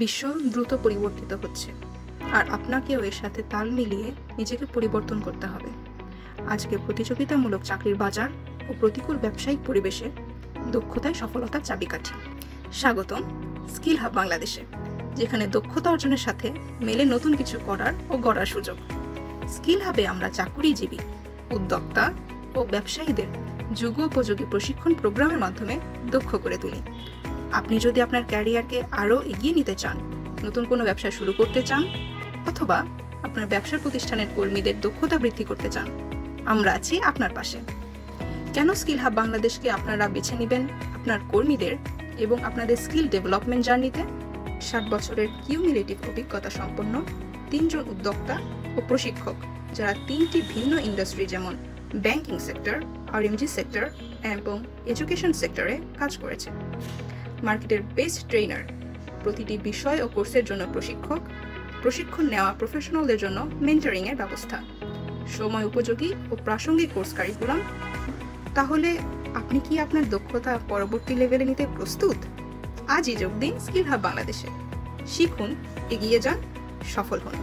বিশ্ব দ্রুত পরিবর্তিত হচ্ছে, আর আপনাকেও এর সাথে তাল মিলিয়ে নিজেকে পরিবর্তন করতে হবে। আজকে প্রতিযোগিতামূলক চাকরির বাজার ও প্রতিকূল ব্যবসায়িক পরিবেশে দক্ষতায় সফলতার চাবিকাঠি। স্বাগতম স্কিল হাব বাংলাদেশে, যেখানে দক্ষতা অর্জনের সাথে মেলে নতুন কিছু করার ও গড়ার সুযোগ। স্কিল হাবে আমরা চাকুরিজীবী, উদ্যোক্তা ও ব্যবসায়ীদের যুগোপযোগী প্রশিক্ষণ প্রোগ্রামের মাধ্যমে দক্ষ করে তুলি। আপনি যদি আপনার ক্যারিয়ারকে আরও এগিয়ে নিতে চান, নতুন কোনো ব্যবসা শুরু করতে চান, অথবা আপনার ব্যবসার প্রতিষ্ঠানের কর্মীদের দক্ষতা বৃদ্ধি করতে চান, আমরা আছি আপনার পাশে। কেন স্কিল হাব বাংলাদেশকে আপনারা বেছে নেবেন আপনার কর্মীদের এবং আপনাদের স্কিল ডেভেলপমেন্ট জার্নিতে? 60 বছরের কিউমুলেটিভ অভিজ্ঞতা সম্পন্ন 3 জন উদ্যোক্তা ও প্রশিক্ষক, যারা 3টি ভিন্ন ইন্ডাস্ট্রি যেমন ব্যাংকিং সেক্টর, আরএমজি সেক্টর এবং এডুকেশন সেক্টরে কাজ করেছে। মার্কেটের বেস্ট ট্রেনার, প্রতিটি বিষয় ও কোর্সের জন্য প্রশিক্ষণ নেওয়া প্রফেশনালদের জন্য মেন্টরিংয়ের ব্যবস্থা, সময় উপযোগী ও প্রাসঙ্গিক কোর্স কারিকুলাম। তাহলে আপনি কি আপনার দক্ষতা পরবর্তী লেভেলে নিতে প্রস্তুত? আজই যোগ দিন স্কিল হাব বাংলাদেশে। শিখুন, এগিয়ে যান, সফল হন।